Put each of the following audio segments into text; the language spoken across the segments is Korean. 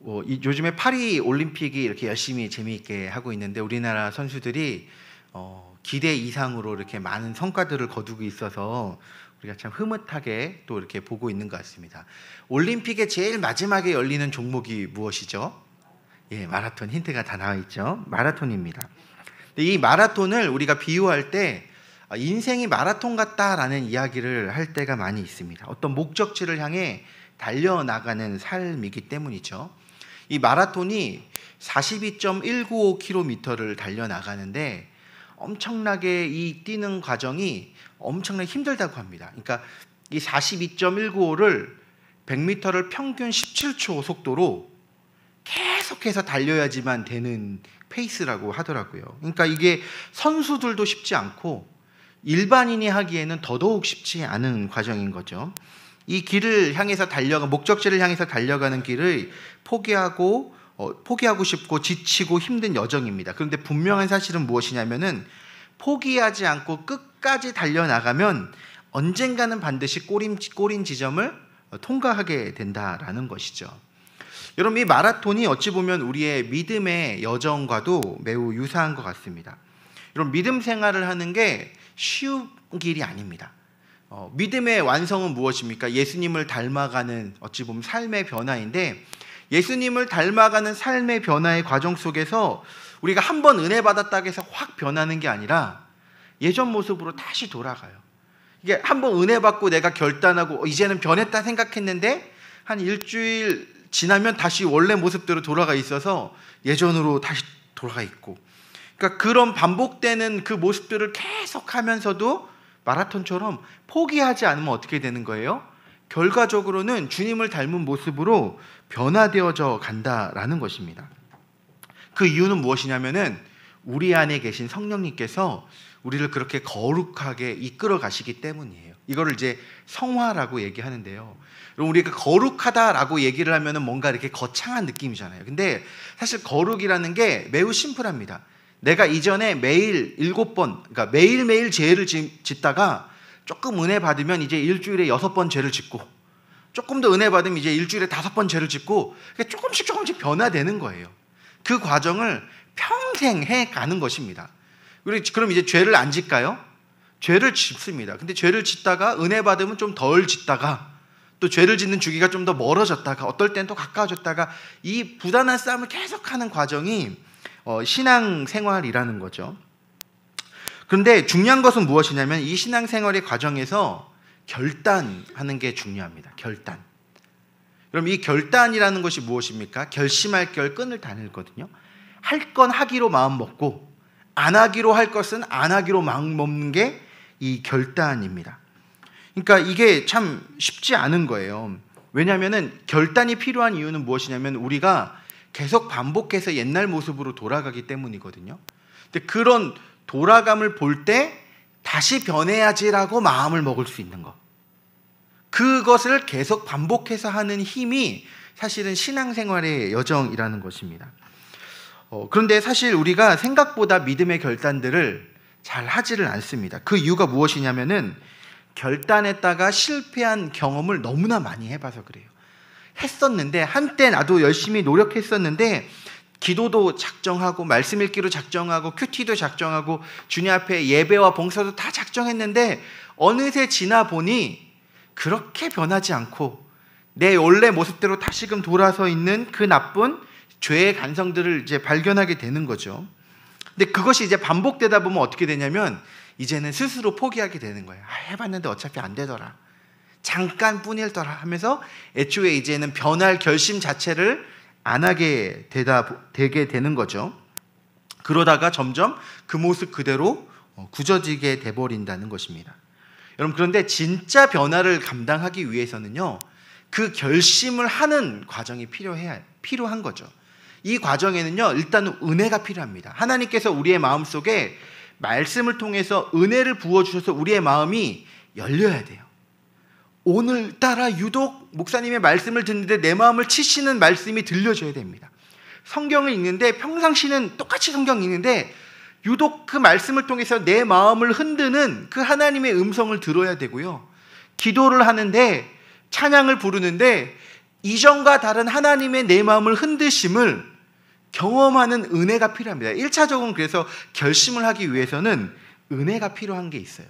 요즘에 파리 올림픽이 이렇게 열심히 재미있게 하고 있는데 우리나라 선수들이 기대 이상으로 이렇게 많은 성과들을 거두고 있어서 우리가 참 흐뭇하게 또 이렇게 보고 있는 것 같습니다. 올림픽의 제일 마지막에 열리는 종목이 무엇이죠? 예, 마라톤. 힌트가 다 나와 있죠. 마라톤입니다. 이 마라톤을 우리가 비유할 때 인생이 마라톤 같다라는 이야기를 할 때가 많이 있습니다. 어떤 목적지를 향해 달려나가는 삶이기 때문이죠. 이 마라톤이 42.195km를 달려나가는데 엄청나게 이 뛰는 과정이 엄청나게 힘들다고 합니다. 그러니까 이 42.195를 100m를 평균 17초 속도로 계속해서 달려야지만 되는 페이스라고 하더라고요. 그러니까 이게 선수들도 쉽지 않고 일반인이 하기에는 더더욱 쉽지 않은 과정인 거죠. 이 길을 향해서 목적지를 향해서 달려가는 길을 포기하고 싶고 지치고 힘든 여정입니다. 그런데 분명한 사실은 무엇이냐면은 포기하지 않고 끝까지 달려나가면 언젠가는 반드시 꼬린 지점을 통과하게 된다라는 것이죠. 여러분, 이 마라톤이 어찌 보면 우리의 믿음의 여정과도 매우 유사한 것 같습니다. 여러분, 믿음 생활을 하는 게 쉬운 길이 아닙니다. 믿음의 완성은 무엇입니까? 예수님을 닮아가는 어찌 보면 삶의 변화인데, 예수님을 닮아가는 삶의 변화의 과정 속에서 우리가 한 번 은혜 받았다고 해서 확 변하는 게 아니라 예전 모습으로 다시 돌아가요. 이게 한 번 은혜 받고 내가 결단하고 이제는 변했다 생각했는데 한 일주일 지나면 다시 원래 모습대로 돌아가 있어서 예전으로 다시 돌아가 있고, 그러니까 그런 반복되는 그 모습들을 계속하면서도 마라톤처럼 포기하지 않으면 어떻게 되는 거예요? 결과적으로는 주님을 닮은 모습으로 변화되어져 간다라는 것입니다. 그 이유는 무엇이냐면은 우리 안에 계신 성령님께서 우리를 그렇게 거룩하게 이끌어 가시기 때문이에요. 이거를 이제 성화라고 얘기하는데요. 우리가 거룩하다라고 얘기를 하면은 뭔가 이렇게 거창한 느낌이잖아요. 근데 사실 거룩이라는 게 매우 심플합니다. 내가 이전에 매일 7번, 그러니까 매일매일 죄를 짓다가 조금 은혜 받으면 이제 일주일에 6번 죄를 짓고, 조금 더 은혜 받으면 이제 일주일에 5번 죄를 짓고, 조금씩 변화되는 거예요. 그 과정을 평생 해 가는 것입니다. 그럼 이제 죄를 안 짓까요? 죄를 짓습니다. 근데 죄를 짓다가 은혜 받으면 좀 덜 짓다가, 또 죄를 짓는 주기가 좀 더 멀어졌다가, 어떨 땐 또 가까워졌다가, 이 부단한 싸움을 계속하는 과정이 신앙생활이라는 거죠. 그런데 중요한 것은 무엇이냐면 이 신앙생활의 과정에서 결단하는 게 중요합니다. 결단. 그럼 이 결단이라는 것이 무엇입니까? 결심할 결, 끈을 다늘거든요. 할 건 하기로 마음 먹고 안 하기로 할 것은 안 하기로 마음 먹는 게 이 결단입니다. 그러니까 이게 참 쉽지 않은 거예요. 왜냐하면 결단이 필요한 이유는 무엇이냐면 우리가 계속 반복해서 옛날 모습으로 돌아가기 때문이거든요. 근데 그런 돌아감을 볼 때 다시 변해야지라고 마음을 먹을 수 있는 것, 그것을 계속 반복해서 하는 힘이 사실은 신앙생활의 여정이라는 것입니다. 그런데 사실 우리가 생각보다 믿음의 결단들을 잘 하지를 않습니다. 그 이유가 무엇이냐면은 결단했다가 실패한 경험을 너무나 많이 해봐서 그래요. 했었는데, 한때 나도 열심히 노력했었는데 기도도 작정하고 말씀 읽기로 작정하고 큐티도 작정하고 주님 앞에 예배와 봉사도 다 작정했는데 어느새 지나 보니 그렇게 변하지 않고 내 원래 모습대로 다시금 돌아서 있는 그 나쁜 죄의 간성들을 이제 발견하게 되는 거죠. 근데 그것이 이제 반복되다 보면 어떻게 되냐면 이제는 스스로 포기하게 되는 거예요. 해봤는데 어차피 안 되더라, 잠깐뿐이더라 하면서 애초에 이제는 변할 결심 자체를 안 하게 되게 되는 거죠. 그러다가 점점 그 모습 그대로 굳어지게 돼버린다는 것입니다. 여러분, 그런데 진짜 변화를 감당하기 위해서는요, 그 결심을 하는 과정이 필요한 거죠. 이 과정에는요, 일단 은혜가 필요합니다. 하나님께서 우리의 마음속에 말씀을 통해서 은혜를 부어주셔서 우리의 마음이 열려야 돼요. 오늘따라 유독 목사님의 말씀을 듣는데 내 마음을 치시는 말씀이 들려줘야 됩니다. 성경을 읽는데 평상시는 똑같이 성경 읽는데 유독 그 말씀을 통해서 내 마음을 흔드는 그 하나님의 음성을 들어야 되고요. 기도를 하는데, 찬양을 부르는데 이전과 다른 하나님의 내 마음을 흔드심을 경험하는 은혜가 필요합니다. 1차적으로 그래서 결심을 하기 위해서는 은혜가 필요한 게 있어요.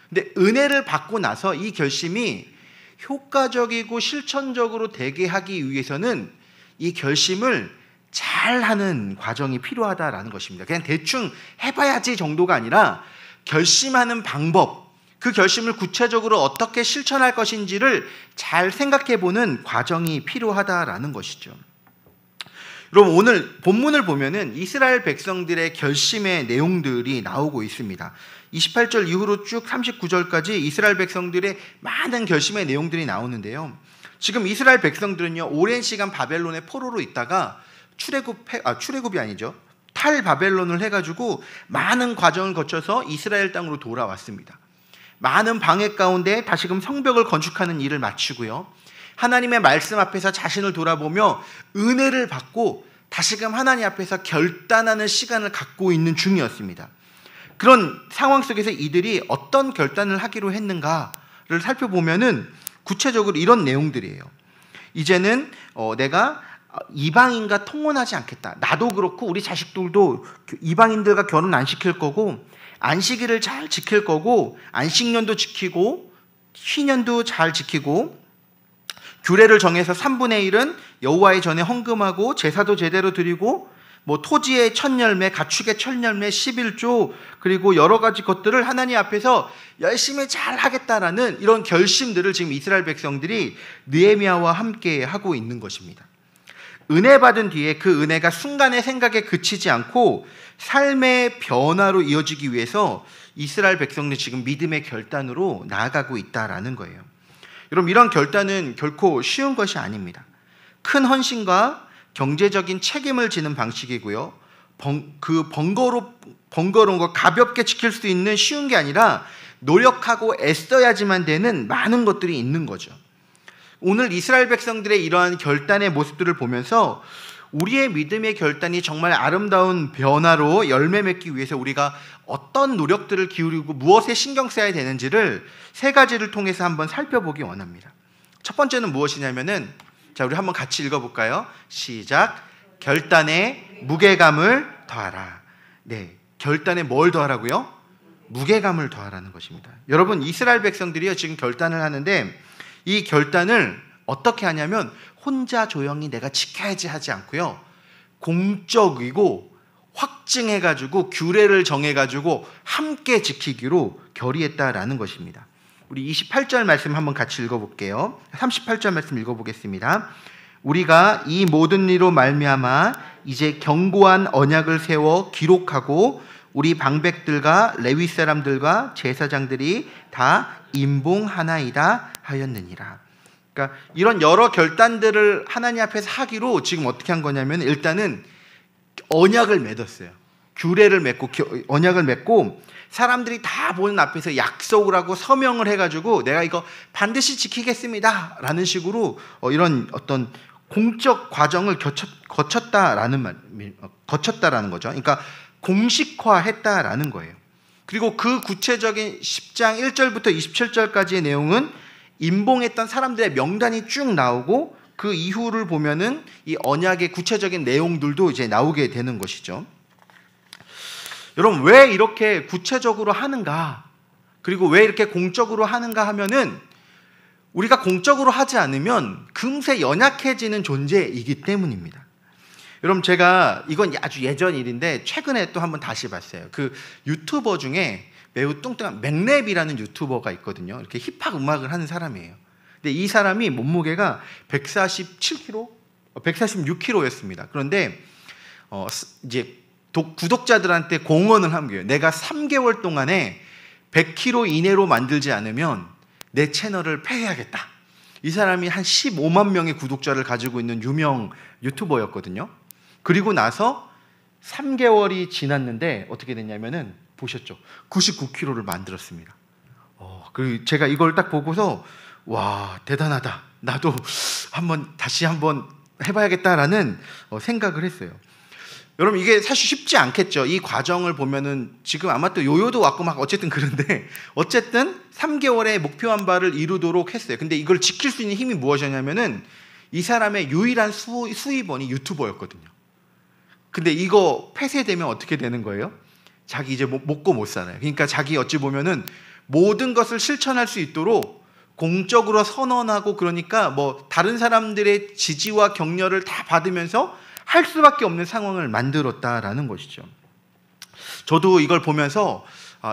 근데 은혜를 받고 나서 이 결심이 효과적이고 실천적으로 되게 하기 위해서는 이 결심을 잘하는 과정이 필요하다라는 것입니다. 그냥 대충 해봐야지 정도가 아니라 결심하는 방법, 그 결심을 구체적으로 어떻게 실천할 것인지를 잘 생각해보는 과정이 필요하다라는 것이죠. 여러분, 오늘 본문을 보면은 이스라엘 백성들의 결심의 내용들이 나오고 있습니다. 28절 이후로 쭉 39절까지 이스라엘 백성들의 많은 결심의 내용들이 나오는데요. 지금 이스라엘 백성들은요, 오랜 시간 바벨론의 포로로 있다가 출애굽이 아니죠. 탈바벨론을 해가지고 많은 과정을 거쳐서 이스라엘 땅으로 돌아왔습니다. 많은 방해 가운데 다시금 성벽을 건축하는 일을 마치고요, 하나님의 말씀 앞에서 자신을 돌아보며 은혜를 받고 다시금 하나님 앞에서 결단하는 시간을 갖고 있는 중이었습니다. 그런 상황 속에서 이들이 어떤 결단을 하기로 했는가를 살펴보면은 구체적으로 이런 내용들이에요. 이제는 내가 이방인과 통혼하지 않겠다. 나도 그렇고 우리 자식들도 이방인들과 결혼 안 시킬 거고, 안식일을 잘 지킬 거고, 안식년도 지키고 희년도 잘 지키고, 규례를 정해서 3분의 1은 여호와의 전에 헌금하고 제사도 제대로 드리고, 토지의 첫 열매, 가축의 첫 열매, 11조, 그리고 여러 가지 것들을 하나님 앞에서 열심히 잘 하겠다라는 이런 결심들을 지금 이스라엘 백성들이 느헤미야와 함께 하고 있는 것입니다. 은혜 받은 뒤에 그 은혜가 순간의 생각에 그치지 않고 삶의 변화로 이어지기 위해서 이스라엘 백성들이 지금 믿음의 결단으로 나아가고 있다라는 거예요. 여러분, 이런 결단은 결코 쉬운 것이 아닙니다. 큰 헌신과 경제적인 책임을 지는 방식이고요, 그 번거로운 거 가볍게 지킬 수 있는 쉬운 게 아니라 노력하고 애써야지만 되는 많은 것들이 있는 거죠. 오늘 이스라엘 백성들의 이러한 결단의 모습들을 보면서 우리의 믿음의 결단이 정말 아름다운 변화로 열매 맺기 위해서 우리가 어떤 노력들을 기울이고 무엇에 신경 써야 되는지를 세 가지를 통해서 한번 살펴보기 원합니다. 첫 번째는 무엇이냐면은, 자, 우리 한번 같이 읽어볼까요? 시작. 결단에 무게감을 더하라. 네, 결단에 뭘 더하라고요? 무게감을 더하라는 것입니다. 여러분, 이스라엘 백성들이요, 지금 결단을 하는데 이 결단을 어떻게 하냐면 혼자 조용히 내가 지켜야지 하지 않고요, 공적이고 확증해가지고 규례를 정해가지고 함께 지키기로 결의했다라는 것입니다. 우리 28절 말씀 한번 같이 읽어볼게요. 38절 말씀 읽어보겠습니다. 우리가 이 모든 일로 말미암아 이제 견고한 언약을 세워 기록하고 우리 방백들과 레위 사람들과 제사장들이 다 임봉하나이다 하였느니라. 그러니까 이런 여러 결단들을 하나님 앞에서 하기로 지금 어떻게 한 거냐면, 일단은 언약을 맺었어요. 규례를 맺고 언약을 맺고 사람들이 다 보는 앞에서 약속을 하고 서명을 해가지고 내가 이거 반드시 지키겠습니다 라는 식으로 이런 어떤 공적 과정을 거쳤다라는 거죠. 그러니까 공식화했다라는 거예요. 그리고 그 구체적인 10장 1절부터 27절까지의 내용은 임봉했던 사람들의 명단이 쭉 나오고, 그 이후를 보면은 이 언약의 구체적인 내용들도 이제 나오게 되는 것이죠. 여러분, 왜 이렇게 구체적으로 하는가, 그리고 왜 이렇게 공적으로 하는가 하면은, 우리가 공적으로 하지 않으면 금세 연약해지는 존재이기 때문입니다. 여러분, 제가 이건 아주 예전 일인데 최근에 또 한번 다시 봤어요. 그 유튜버 중에 매우 뚱뚱한 맥랩이라는 유튜버가 있거든요. 이렇게 힙합 음악을 하는 사람이에요. 근데 이 사람이 몸무게가 147kg, 146kg였습니다. 그런데 이제 구독자들한테 공언을 한 거예요. 내가 3개월 동안에 100kg 이내로 만들지 않으면 내 채널을 폐해야겠다. 이 사람이 한 15만 명의 구독자를 가지고 있는 유명 유튜버였거든요. 그리고 나서 3개월이 지났는데 어떻게 됐냐면은, 보셨죠? 99kg를 만들었습니다. 그리고 제가 이걸 딱 보고서 와, 대단하다. 나도 다시 한번 해봐야겠다라는 생각을 했어요. 여러분, 이게 사실 쉽지 않겠죠. 이 과정을 보면은 지금 아마 또 요요도 왔고 막 어쨌든 그런데, 어쨌든 3개월의 목표한 바를 이루도록 했어요. 근데 이걸 지킬 수 있는 힘이 무엇이냐면은, 이 사람의 유일한 수입원이 유튜버였거든요. 근데 이거 폐쇄되면 어떻게 되는 거예요? 자기 이제 먹고 못 살아요. 그러니까 자기 어찌 보면은 모든 것을 실천할 수 있도록 공적으로 선언하고, 그러니까 뭐 다른 사람들의 지지와 격려를 다 받으면서 할 수밖에 없는 상황을 만들었다라는 것이죠. 저도 이걸 보면서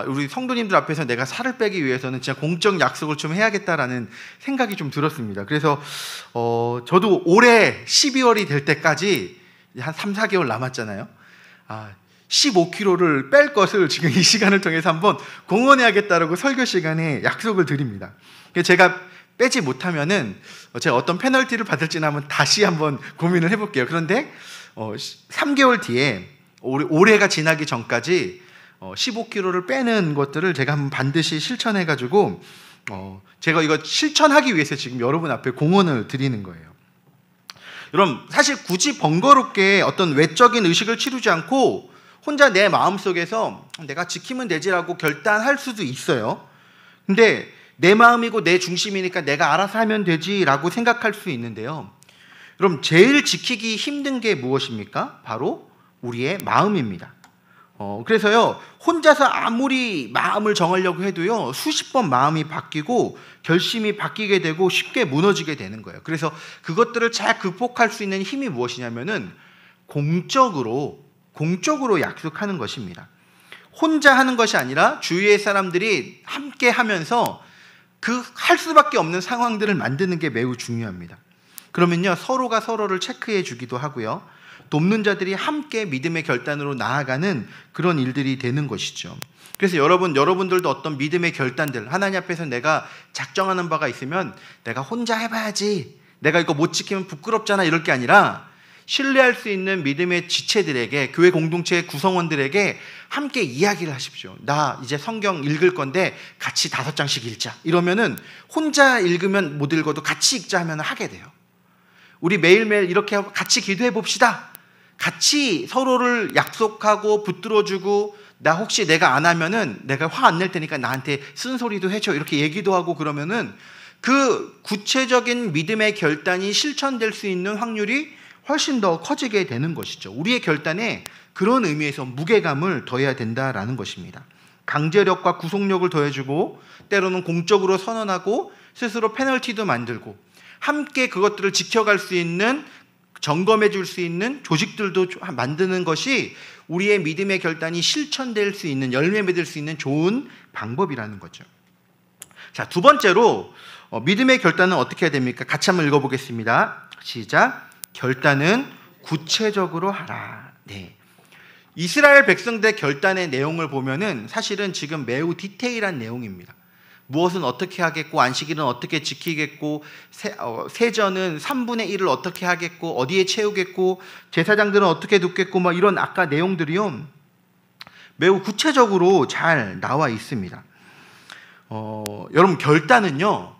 우리 성도님들 앞에서 내가 살을 빼기 위해서는 진짜 공적 약속을 좀 해야겠다라는 생각이 좀 들었습니다. 그래서 저도 올해 12월이 될 때까지 한 3, 4개월 남았잖아요. 15kg를 뺄 것을 지금 이 시간을 통해서 한번 공언해야겠다라고 설교 시간에 약속을 드립니다. 제가 빼지 못하면은 제가 어떤 페널티를 받을지는 한번 다시 한번 고민을 해볼게요. 그런데 3개월 뒤에 올해가 지나기 전까지 15kg를 빼는 것들을 제가 한번 반드시 실천해가지고 제가 이거 실천하기 위해서 지금 여러분 앞에 공언을 드리는 거예요. 여러분, 사실 굳이 번거롭게 어떤 외적인 의식을 치르지 않고 혼자 내 마음속에서 내가 지키면 되지라고 결단할 수도 있어요. 근데 내 마음이고 내 중심이니까 내가 알아서 하면 되지라고 생각할 수 있는데요. 여러분, 제일 지키기 힘든 게 무엇입니까? 바로 우리의 마음입니다. 그래서요, 혼자서 아무리 마음을 정하려고 해도요, 수십 번 마음이 바뀌고 결심이 바뀌게 되고 쉽게 무너지게 되는 거예요. 그래서 그것들을 잘 극복할 수 있는 힘이 무엇이냐면은 공적으로 약속하는 것입니다. 혼자 하는 것이 아니라 주위의 사람들이 함께 하면서 그 할 수밖에 없는 상황들을 만드는 게 매우 중요합니다. 그러면요, 서로가 서로를 체크해 주기도 하고요, 돕는 자들이 함께 믿음의 결단으로 나아가는 그런 일들이 되는 것이죠. 그래서 여러분들도 어떤 믿음의 결단들, 하나님 앞에서 내가 작정하는 바가 있으면 내가 혼자 해봐야지, 내가 이거 못 지키면 부끄럽잖아, 이럴 게 아니라 신뢰할 수 있는 믿음의 지체들에게, 교회 공동체의 구성원들에게 함께 이야기를 하십시오. 나 이제 성경 읽을 건데 같이 5장씩 읽자. 이러면은 혼자 읽으면 못 읽어도 같이 읽자 하면 하게 돼요. 우리 매일매일 이렇게 같이 기도해 봅시다. 같이 서로를 약속하고 붙들어주고, 나 혹시 내가 안 하면은 내가 화 안 낼 테니까 나한테 쓴소리도 해줘, 이렇게 얘기도 하고 그러면은 그 구체적인 믿음의 결단이 실천될 수 있는 확률이 훨씬 더 커지게 되는 것이죠. 우리의 결단에 그런 의미에서 무게감을 더해야 된다라는 것입니다. 강제력과 구속력을 더해주고, 때로는 공적으로 선언하고 스스로 페널티도 만들고, 함께 그것들을 지켜갈 수 있는, 점검해 줄 수 있는 조직들도 만드는 것이 우리의 믿음의 결단이 실천될 수 있는, 열매 맺을 수 있는 좋은 방법이라는 거죠. 자, 두 번째로 믿음의 결단은 어떻게 해야 됩니까? 같이 한번 읽어보겠습니다. 시작. 결단은 구체적으로 하라. 네. 이스라엘 백성들의 결단의 내용을 보면은 사실은 지금 매우 디테일한 내용입니다. 무엇은 어떻게 하겠고, 안식일은 어떻게 지키겠고, 세전은 3분의 1을 어떻게 하겠고, 어디에 채우겠고, 제사장들은 어떻게 돕겠고, 막 이런 아까 내용들이요, 매우 구체적으로 잘 나와 있습니다. 여러분, 결단은요,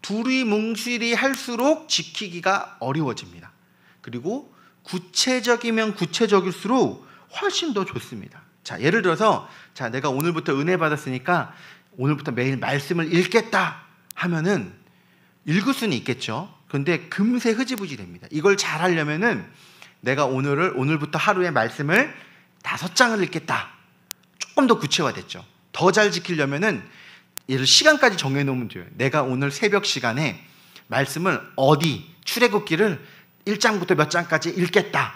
두리뭉실이 할수록 지키기가 어려워집니다. 그리고 구체적이면 구체적일수록 훨씬 더 좋습니다. 자, 예를 들어서, 자, 내가 오늘부터 은혜 받았으니까 오늘부터 매일 말씀을 읽겠다 하면은 읽을 수는 있겠죠. 그런데 금세 흐지부지 됩니다. 이걸 잘 하려면은 내가 오늘부터 하루에 말씀을 5장을 읽겠다. 조금 더 구체화됐죠. 더 잘 지키려면은 예를 시간까지 정해놓으면 돼요. 내가 오늘 새벽 시간에 말씀을 출애굽기를 1장부터 몇 장까지 읽겠다.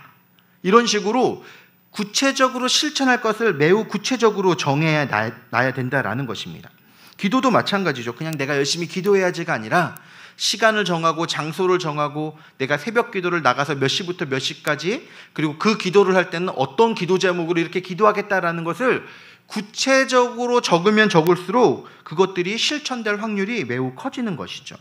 이런 식으로 구체적으로 실천할 것을 매우 구체적으로 정해야 놔야 된다라는 것입니다. 기도도 마찬가지죠. 그냥 내가 열심히 기도해야지가 아니라 시간을 정하고 장소를 정하고, 내가 새벽 기도를 나가서 몇 시부터 몇 시까지, 그리고 그 기도를 할 때는 어떤 기도 제목으로 이렇게 기도하겠다라는 것을 구체적으로 적으면 적을수록 그것들이 실천될 확률이 매우 커지는 것이죠.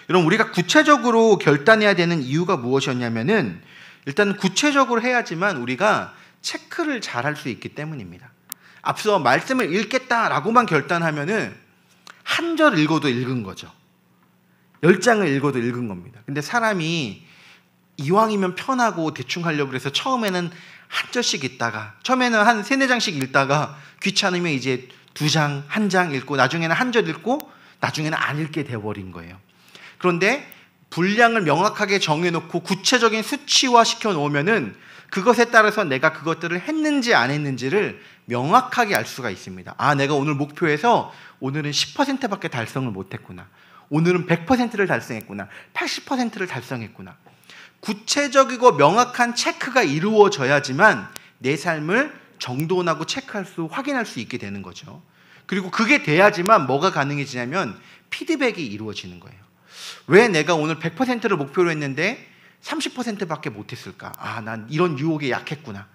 여러분, 우리가 구체적으로 결단해야 되는 이유가 무엇이었냐면은 일단 구체적으로 해야지만 우리가 체크를 잘 할 수 있기 때문입니다. 앞서 말씀을 읽겠다라고만 결단하면은 한 절 읽어도 읽은 거죠. 10장을 읽어도 읽은 겁니다. 근데 사람이 이왕이면 편하고 대충 하려고 해서 처음에는 한 절씩 읽다가, 처음에는 한 3, 4장씩 읽다가 귀찮으면 이제 2장, 1장 읽고, 나중에는 한 절 읽고, 나중에는 안 읽게 되어버린 거예요. 그런데 분량을 명확하게 정해놓고 구체적인 수치화 시켜놓으면은 그것에 따라서 내가 그것들을 했는지 안 했는지를 명확하게 알 수가 있습니다. 아, 내가 오늘 목표에서 오늘은 10%밖에 달성을 못했구나. 오늘은 100%를 달성했구나. 80%를 달성했구나. 구체적이고 명확한 체크가 이루어져야지만 내 삶을 정돈하고 확인할 수 있게 되는 거죠. 그리고 그게 돼야지만 뭐가 가능해지냐면 피드백이 이루어지는 거예요. 왜 내가 오늘 100%를 목표로 했는데 30%밖에 못했을까? 아, 난 이런 유혹에 약했구나.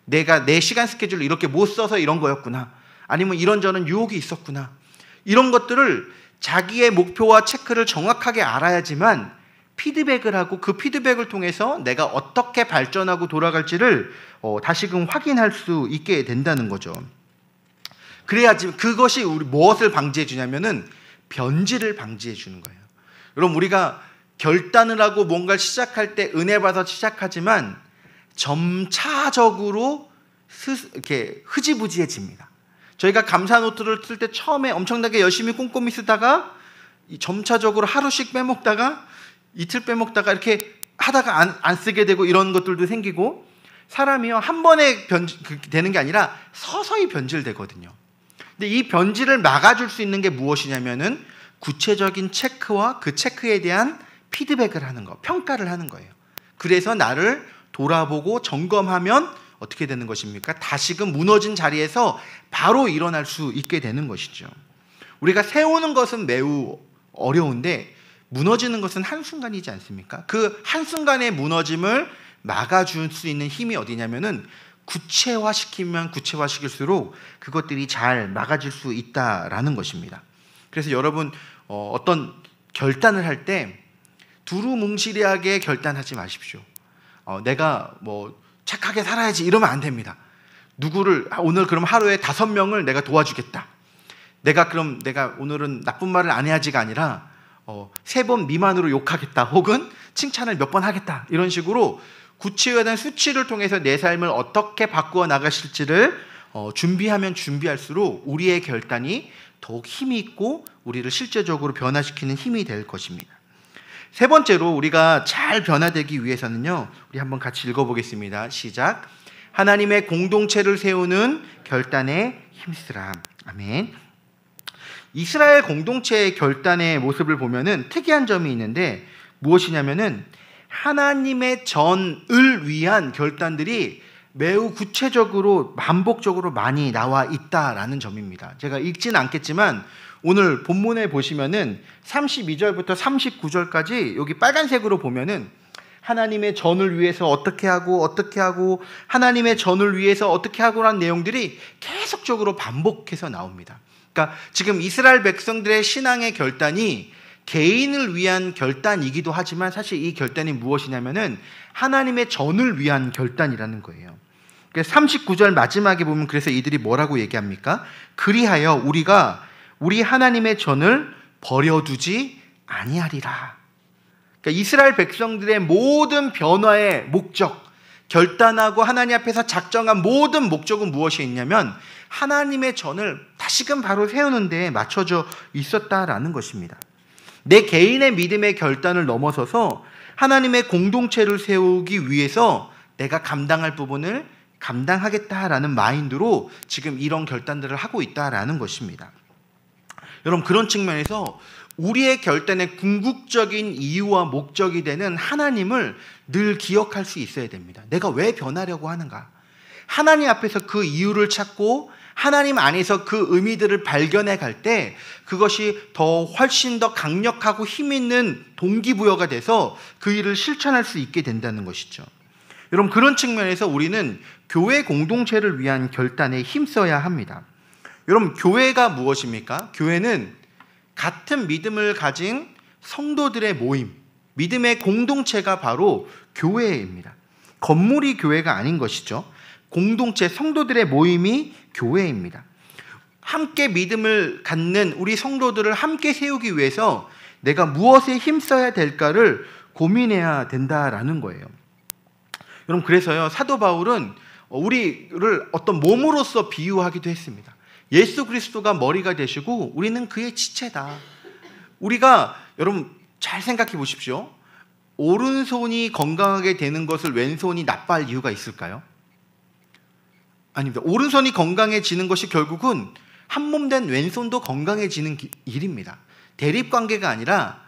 내가 내 시간 스케줄을 이렇게 못 써서 이런 거였구나. 아니면 이런저런 유혹이 있었구나. 이런 것들을 자기의 목표와 체크를 정확하게 알아야지만 피드백을 하고 그 피드백을 통해서 내가 어떻게 발전하고 돌아갈지를 다시금 확인할 수 있게 된다는 거죠. 그래야지 그것이 우리 무엇을 방지해 주냐면은 변질을 방지해 주는 거예요. 여러분, 우리가 결단을 하고 뭔가를 시작할 때 은혜 받아 시작하지만 점차적으로 이렇게 흐지부지해집니다. 저희가 감사 노트를 쓸 때 처음에 엄청나게 열심히 꼼꼼히 쓰다가 점차적으로 하루씩 빼먹다가 이틀 빼먹다가 이렇게 하다가 안 쓰게 되고 이런 것들도 생기고, 사람이요 한 번에 되는 게 아니라 서서히 변질되거든요. 근데 이 변질을 막아줄 수 있는 게 무엇이냐면은 구체적인 체크와 그 체크에 대한 피드백을 하는 거, 평가를 하는 거예요. 그래서 나를 돌아보고 점검하면 어떻게 되는 것입니까? 다시금 무너진 자리에서 바로 일어날 수 있게 되는 것이죠. 우리가 세우는 것은 매우 어려운데 무너지는 것은 한순간이지 않습니까? 그 한순간의 무너짐을 막아줄 수 있는 힘이 어디냐면은 구체화시키면 구체화시킬수록 그것들이 잘 막아질 수 있다라는 것입니다. 그래서 여러분 어떤 결단을 할 때 두루뭉실하게 결단하지 마십시오. 내가 뭐 착하게 살아야지 이러면 안 됩니다. 누구를 오늘 그럼 하루에 5명을 내가 도와주겠다. 내가 오늘은 나쁜 말을 안 해야지가 아니라 3번 미만으로 욕하겠다. 혹은 칭찬을 몇 번 하겠다. 이런 식으로 구체화된 수치를 통해서 내 삶을 어떻게 바꾸어 나가실지를 준비하면 준비할수록 우리의 결단이 더욱 힘이 있고 우리를 실제적으로 변화시키는 힘이 될 것입니다. 세 번째로 우리가 잘 변화되기 위해서는요, 우리 한번 같이 읽어보겠습니다. 시작. 하나님의 공동체를 세우는 결단에 힘쓰라. 아멘. 이스라엘 공동체의 결단의 모습을 보면은 특이한 점이 있는데 무엇이냐면은 하나님의 전을 위한 결단들이 매우 구체적으로 반복적으로 많이 나와 있다라는 점입니다. 제가 읽지는 않겠지만 오늘 본문에 보시면은 32절부터 39절까지 여기 빨간색으로 보면은 하나님의 전을 위해서 어떻게 하고 하나님의 전을 위해서 어떻게 하고라는 내용들이 계속적으로 반복해서 나옵니다. 그러니까 지금 이스라엘 백성들의 신앙의 결단이 개인을 위한 결단이기도 하지만 사실 이 결단이 무엇이냐면은 하나님의 전을 위한 결단이라는 거예요. 39절 마지막에 보면 그래서 이들이 뭐라고 얘기합니까? 그리하여 우리가 우리 하나님의 전을 버려두지 아니하리라. 그러니까 이스라엘 백성들의 모든 변화의 목적, 결단하고 하나님 앞에서 작정한 모든 목적은 무엇이 있냐면 하나님의 전을 다시금 바로 세우는 데에 맞춰져 있었다라는 것입니다. 내 개인의 믿음의 결단을 넘어서서 하나님의 공동체를 세우기 위해서 내가 감당할 부분을 감당하겠다라는 마인드로 지금 이런 결단들을 하고 있다라는 것입니다. 여러분, 그런 측면에서 우리의 결단의 궁극적인 이유와 목적이 되는 하나님을 늘 기억할 수 있어야 됩니다. 내가 왜 변하려고 하는가? 하나님 앞에서 그 이유를 찾고 하나님 안에서 그 의미들을 발견해 갈 때 그것이 훨씬 더 강력하고 힘 있는 동기부여가 돼서 그 일을 실천할 수 있게 된다는 것이죠. 여러분, 그런 측면에서 우리는 교회 공동체를 위한 결단에 힘써야 합니다. 여러분, 교회가 무엇입니까? 교회는 같은 믿음을 가진 성도들의 모임, 믿음의 공동체가 바로 교회입니다. 건물이 교회가 아닌 것이죠. 공동체, 성도들의 모임이 교회입니다. 함께 믿음을 갖는 우리 성도들을 함께 세우기 위해서 내가 무엇에 힘써야 될까를 고민해야 된다라는 거예요. 여러분, 그래서요, 사도 바울은 우리를 어떤 몸으로서 비유하기도 했습니다. 예수 그리스도가 머리가 되시고 우리는 그의 지체다. 우리가, 여러분 잘 생각해 보십시오. 오른손이 건강하게 되는 것을 왼손이 나빠할 이유가 있을까요? 아닙니다. 오른손이 건강해지는 것이 결국은 한몸된 왼손도 건강해지는 일입니다. 대립관계가 아니라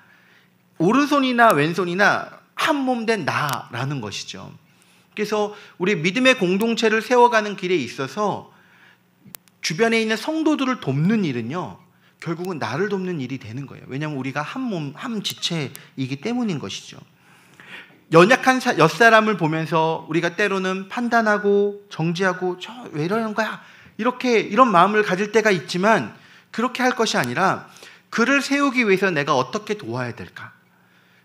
오른손이나 왼손이나 한몸된 나라는 것이죠. 그래서 우리 믿음의 공동체를 세워가는 길에 있어서 주변에 있는 성도들을 돕는 일은요, 결국은 나를 돕는 일이 되는 거예요. 왜냐하면 우리가 한 몸, 한 지체이기 때문인 것이죠. 연약한 옆사람을 보면서 우리가 때로는 판단하고 정지하고 저 왜 이러는 거야? 이런 마음을 가질 때가 있지만 그렇게 할 것이 아니라 그를 세우기 위해서 내가 어떻게 도와야 될까?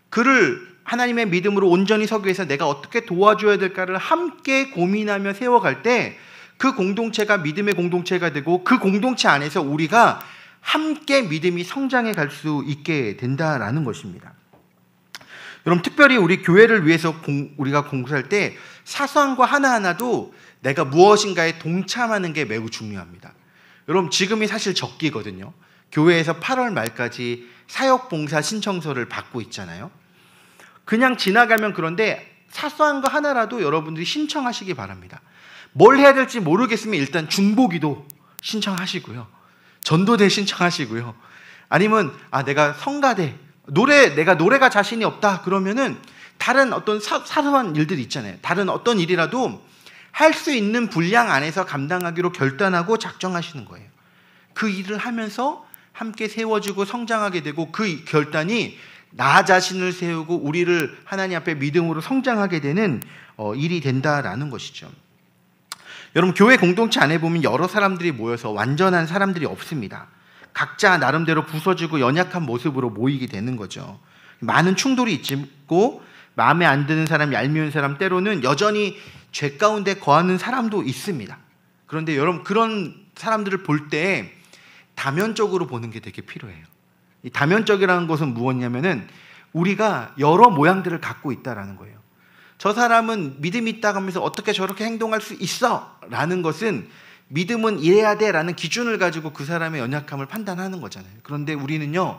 그를 하나님의 믿음으로 온전히 서기 위해서 내가 어떻게 도와줘야 될까를 함께 고민하며 세워갈 때 그 공동체가 믿음의 공동체가 되고 그 공동체 안에서 우리가 함께 믿음이 성장해 갈 수 있게 된다라는 것입니다. 여러분, 특별히 우리 교회를 위해서 우리가 공부할 때 사소한 거 하나하나도 내가 무엇인가에 동참하는 게 매우 중요합니다. 여러분, 지금이 사실 적기거든요. 교회에서 8월 말까지 사역봉사 신청서를 받고 있잖아요. 그냥 지나가면 그런데 사소한 거 하나라도 여러분들이 신청하시기 바랍니다. 뭘 해야 될지 모르겠으면 일단 중보기도 신청하시고요. 전도대 신청하시고요. 아니면 내가 성가대 내가 노래가 자신이 없다 그러면은 다른 어떤 사소한 일들이 있잖아요. 다른 어떤 일이라도 할 수 있는 분량 안에서 감당하기로 결단하고 작정하시는 거예요. 그 일을 하면서 함께 세워지고 성장하게 되고 그 결단이 나 자신을 세우고 우리를 하나님 앞에 믿음으로 성장하게 되는 일이 된다라는 것이죠. 여러분, 교회 공동체 안에 보면 여러 사람들이 모여서 완전한 사람들이 없습니다. 각자 나름대로 부서지고 연약한 모습으로 모이게 되는 거죠. 많은 충돌이 있고 마음에 안 드는 사람, 얄미운 사람, 때로는 여전히 죄 가운데 거하는 사람도 있습니다. 그런데 여러분, 그런 사람들을 볼 때 다면적으로 보는 게 되게 필요해요. 이 다면적이라는 것은 무엇이냐면은 우리가 여러 모양들을 갖고 있다라는 거예요. 저 사람은 믿음이 있다고 하면서 어떻게 저렇게 행동할 수 있어? 라는 것은 믿음은 이래야 돼 라는 기준을 가지고 그 사람의 연약함을 판단하는 거잖아요. 그런데 우리는요,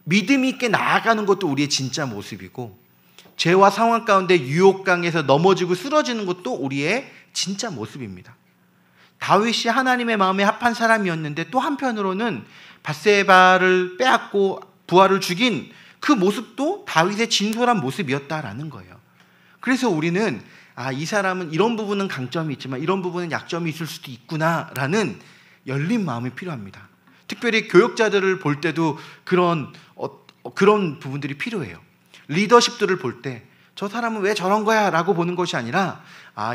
믿음 있게 나아가는 것도 우리의 진짜 모습이고 죄와 상황 가운데 유혹강에서 넘어지고 쓰러지는 것도 우리의 진짜 모습입니다. 다윗이 하나님의 마음에 합한 사람이었는데 또 한편으로는 밧세바를 빼앗고 부하를 죽인 그 모습도 다윗의 진솔한 모습이었다라는 거예요. 그래서 우리는 이 사람은 이런 부분은 강점이 있지만 이런 부분은 약점이 있을 수도 있구나라는 열린 마음이 필요합니다. 특별히 교역자들을 볼 때도 그런 부분들이 필요해요. 리더십들을 볼 때 저 사람은 왜 저런 거야 라고 보는 것이 아니라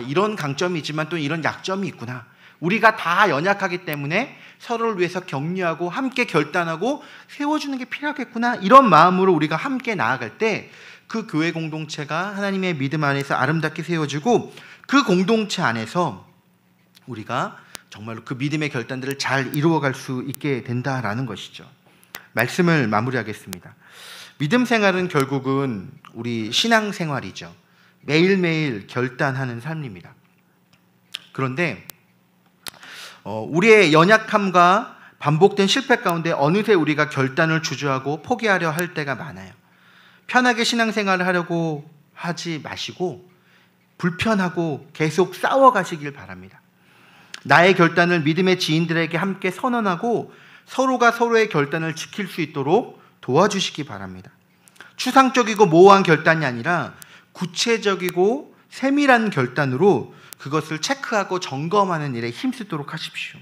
이런 강점이 있지만 또 이런 약점이 있구나. 우리가 다 연약하기 때문에 서로를 위해서 격려하고 함께 결단하고 세워주는 게 필요하겠구나. 이런 마음으로 우리가 함께 나아갈 때 그 교회 공동체가 하나님의 믿음 안에서 아름답게 세워지고 그 공동체 안에서 우리가 정말로 그 믿음의 결단들을 잘 이루어갈 수 있게 된다라는 것이죠. 말씀을 마무리하겠습니다. 믿음 생활은 결국은 우리 신앙 생활이죠. 매일매일 결단하는 삶입니다. 그런데 우리의 연약함과 반복된 실패 가운데 어느새 우리가 결단을 주저하고 포기하려 할 때가 많아요. 편하게 신앙생활을 하려고 하지 마시고 불편하고 계속 싸워가시길 바랍니다. 나의 결단을 믿음의 지인들에게 함께 선언하고 서로가 서로의 결단을 지킬 수 있도록 도와주시기 바랍니다. 추상적이고 모호한 결단이 아니라 구체적이고 세밀한 결단으로 그것을 체크하고 점검하는 일에 힘쓰도록 하십시오.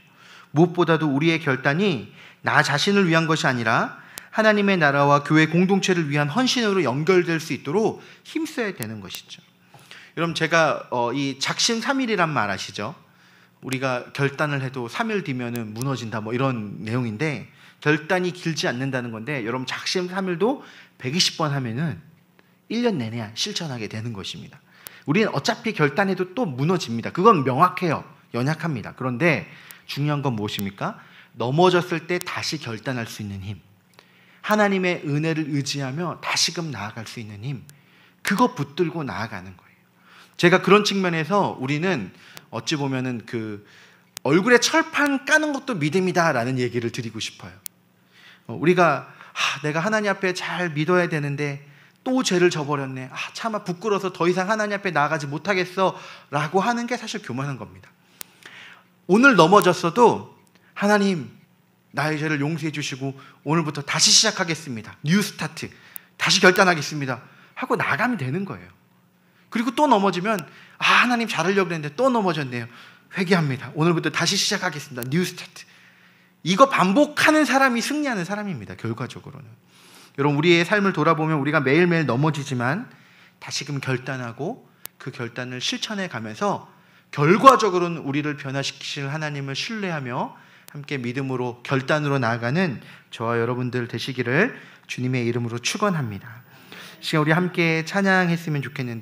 무엇보다도 우리의 결단이 나 자신을 위한 것이 아니라 하나님의 나라와 교회 공동체를 위한 헌신으로 연결될 수 있도록 힘써야 되는 것이죠. 여러분, 제가 이 작심삼일이란 말 아시죠? 우리가 결단을 해도 3일 뒤면은 무너진다 이런 내용인데 결단이 길지 않는다는 건데 여러분, 작심삼일도 120번 하면은 1년 내내 실천하게 되는 것입니다. 우리는 어차피 결단해도 또 무너집니다. 그건 명확해요. 연약합니다. 그런데 중요한 건 무엇입니까? 넘어졌을 때 다시 결단할 수 있는 힘, 하나님의 은혜를 의지하며 다시금 나아갈 수 있는 힘, 그거 붙들고 나아가는 거예요. 제가 그런 측면에서 우리는 어찌 보면은 그 얼굴에 철판 까는 것도 믿음이다라는 얘기를 드리고 싶어요. 우리가 내가 하나님 앞에 잘 믿어야 되는데 또 죄를 저버렸네. 차마 부끄러워서 더 이상 하나님 앞에 나아가지 못하겠어 라고 하는 게 사실 교만한 겁니다. 오늘 넘어졌어도 하나님 나의 죄를 용서해 주시고 오늘부터 다시 시작하겠습니다. 뉴 스타트. 다시 결단하겠습니다. 하고 나가면 되는 거예요. 그리고 또 넘어지면 하나님 잘하려고 했는데 또 넘어졌네요. 회개합니다. 오늘부터 다시 시작하겠습니다. 뉴 스타트. 이거 반복하는 사람이 승리하는 사람입니다. 결과적으로는. 여러분, 우리의 삶을 돌아보면 우리가 매일매일 넘어지지만 다시금 결단하고 그 결단을 실천해 가면서 결과적으로는 우리를 변화시키실 하나님을 신뢰하며 함께 믿음으로 결단으로 나아가는 저와 여러분들 되시기를 주님의 이름으로 축원합니다. 시간 우리 함께 찬양했으면 좋겠는데